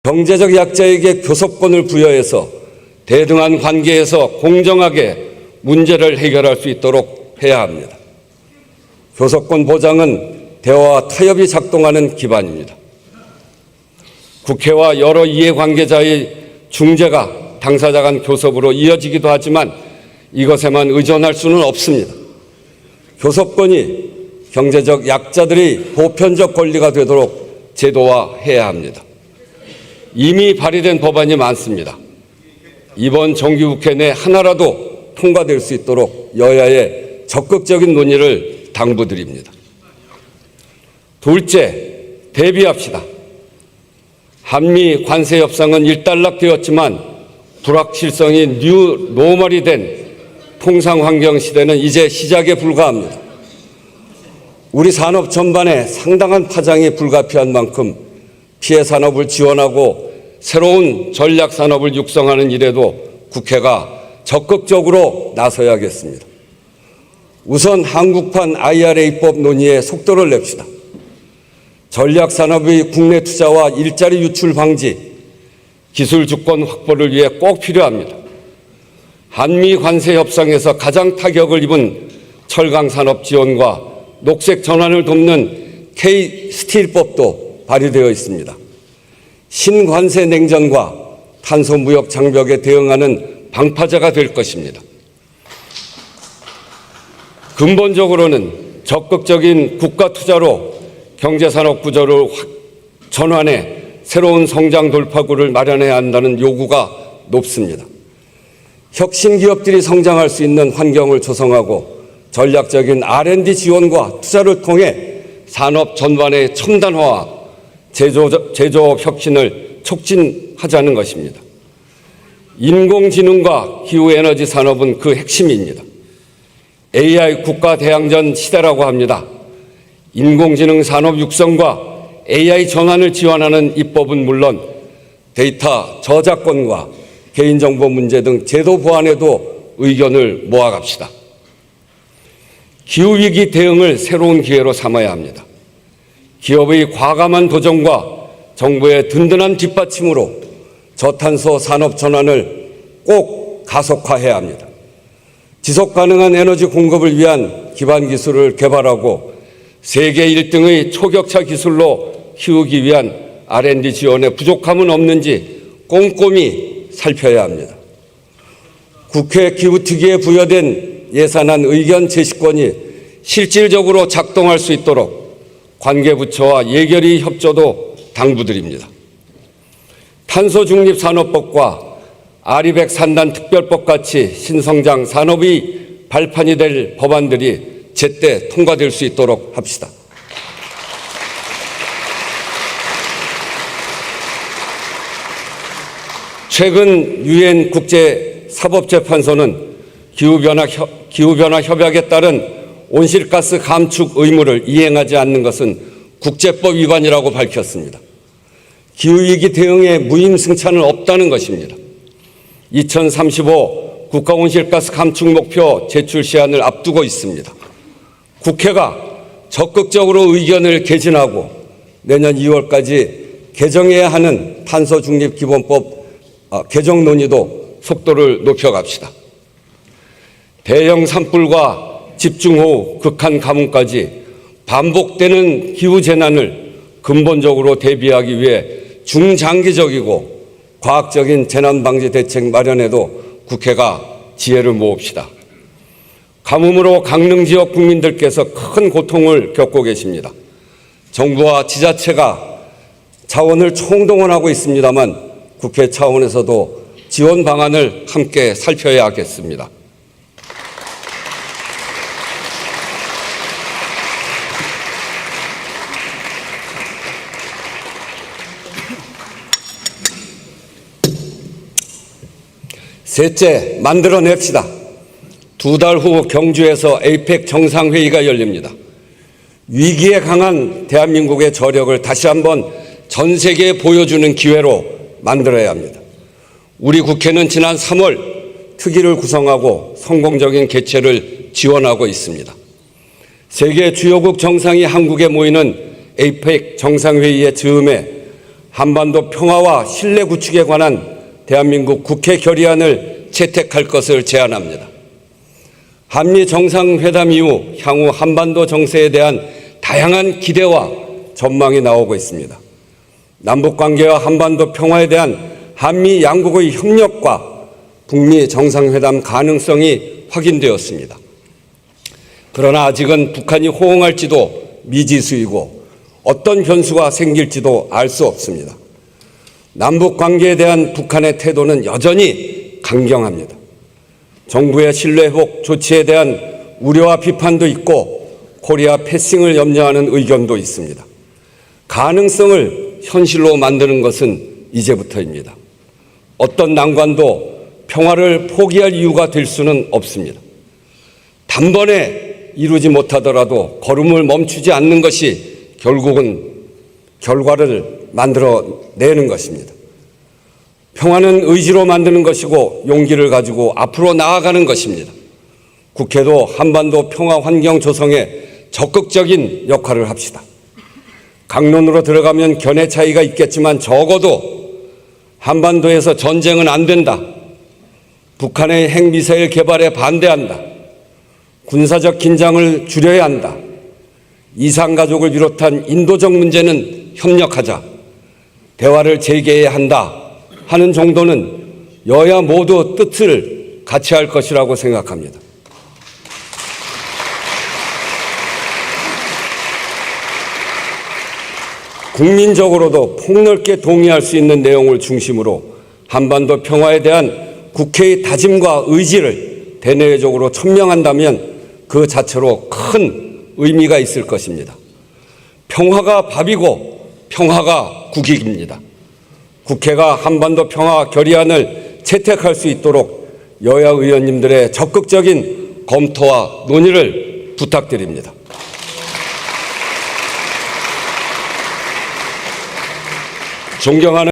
경제적 약자에게 교섭권을 부여해서 대등한 관계에서 공정하게 문제를 해결할 수 있도록 해야 합니다. 교섭권 보장은 대화와 타협이 작동하는 기반입니다. 국회와 여러 이해관계자의 중재가 당사자 간 교섭으로 이어지기도 하지만 이것에만 의존할 수는 없습니다. 교섭권이 경제적 약자들의 보편적 권리가 되도록 제도화해야 합니다. 이미 발의된 법안이 많습니다. 이번 정기국회 내 하나라도 통과될 수 있도록 여야의 적극적인 논의를 당부드립니다. 둘째, 대비합시다. 한미 관세 협상은 일단락되었지만 불확실성이 뉴 노멀이 된 통상환경 시대는 이제 시작에 불과합니다. 우리 산업 전반에 상당한 파장이 불가피한 만큼 피해 산업을 지원하고 새로운 전략 산업을 육성하는 일에도 국회가 적극적으로 나서야겠습니다. 우선 한국판 IRA법 논의에 속도를 냅시다. 전략 산업의 국내 투자와 일자리 유출 방지, 기술 주권 확보를 위해 꼭 필요합니다. 한미 관세 협상에서 가장 타격을 입은 철강 산업 지원과 녹색 전환을 돕는 K-스틸법도 발의되어 있습니다. 신관세 냉전과 탄소 무역 장벽에 대응하는 방파제가 될 것입니다. 근본적으로는 적극적인 국가 투자로 경제산업 구조를 전환해 새로운 성장 돌파구를 마련해야 한다는 요구가 높습니다. 혁신 기업들이 성장할 수 있는 환경을 조성하고 전략적인 R&D 지원과 투자를 통해 산업 전반의 첨단화와 제조업 혁신을 촉진하자는 것입니다. 인공지능과 기후에너지 산업은 그 핵심입니다. AI 국가 대항전 시대라고 합니다. 인공지능 산업 육성과 AI 전환을 지원하는 입법은 물론 데이터 저작권과 개인정보 문제 등 제도 보완에도 의견을 모아갑시다. 기후위기 대응을 새로운 기회로 삼아야 합니다. 기업의 과감한 도전과 정부의 든든한 뒷받침으로 저탄소 산업 전환을 꼭 가속화해야 합니다. 지속 가능한 에너지 공급을 위한 기반 기술을 개발하고 세계 1등의 초격차 기술로 키우기 위한 R&D 지원에 부족함은 없는지 꼼꼼히 살펴야 합니다. 국회 기후특위에 부여된 예산안 의견 제시권이 실질적으로 작동할 수 있도록 관계부처와 예결위 협조도 당부드립니다. 탄소중립산업법과 아리백 산단 특별법 같이 신성장 산업의 발판이 될 법안들이 제때 통과될 수 있도록 합시다. 최근 유엔 국제사법재판소는 기후변화 협약에 따른 온실가스 감축 의무를 이행하지 않는 것은 국제법 위반이라고 밝혔습니다. 기후위기 대응에 무임승차는 없다는 것입니다. 2035 국가온실가스 감축 목표 제출 시한을 앞두고 있습니다. 국회가 적극적으로 의견을 개진하고 내년 2월까지 개정해야 하는 탄소중립기본법 개정 논의도 속도를 높여갑시다. 대형 산불과 집중호우, 극한 가뭄까지 반복되는 기후재난을 근본적으로 대비하기 위해 중장기적이고 과학적인 재난방지 대책 마련에도 국회가 지혜를 모읍시다. 가뭄으로 강릉지역 국민들께서 큰 고통을 겪고 계십니다. 정부와 지자체가 자원을 총동원하고 있습니다만 국회 차원에서도 지원 방안을 함께 살펴야 하겠습니다. 셋째, 만들어냅시다. 2달 후 경주에서 에이펙 정상회의가 열립니다. 위기에 강한 대한민국의 저력을 다시 한번 전 세계에 보여주는 기회로 만들어야 합니다. 우리 국회는 지난 3월 특위를 구성하고 성공적인 개최를 지원하고 있습니다. 세계 주요국 정상이 한국에 모이는 에이펙 정상회의의 즈음에 한반도 평화와 신뢰 구축에 관한 대한민국 국회 결의안을 채택할 것을 제안합니다. 한미 정상회담 이후 향후 한반도 정세에 대한 다양한 기대와 전망이 나오고 있습니다. 남북관계와 한반도 평화에 대한 한미 양국의 협력과 북미 정상회담 가능성이 확인되었습니다. 그러나 아직은 북한이 호응할지도 미지수이고 어떤 변수가 생길지도 알 수 없습니다. 남북관계에 대한 북한의 태도는 여전히 강경합니다. 정부의 신뢰회복 조치에 대한 우려와 비판도 있고 코리아 패싱을 염려하는 의견도 있습니다. 가능성을 현실로 만드는 것은 이제부터입니다. 어떤 난관도 평화를 포기할 이유가 될 수는 없습니다. 단번에 이루지 못하더라도 걸음을 멈추지 않는 것이 결국은 결과를 만들어내는 것입니다. 평화는 의지로 만드는 것이고 용기를 가지고 앞으로 나아가는 것입니다. 국회도 한반도 평화 환경 조성에 적극적인 역할을 합시다. 강론으로 들어가면 견해 차이가 있겠지만 적어도 한반도에서 전쟁은 안 된다. 북한의 핵미사일 개발에 반대한다. 군사적 긴장을 줄여야 한다. 이산가족을 비롯한 인도적 문제는 협력하자. 대화를 재개해야 한다 하는 정도는 여야 모두 뜻을 같이 할 것이라고 생각합니다. 국민적으로도 폭넓게 동의할 수 있는 내용을 중심으로 한반도 평화에 대한 국회의 다짐과 의지를 대내적으로 천명한다면 그 자체로 큰 의미가 있을 것입니다. 평화가 밥이고 평화가 국익입니다. 국회가 한반도 평화 결의안을 채택할 수 있도록 여야 의원님들의 적극적인 검토와 논의를 부탁드립니다. 존경하는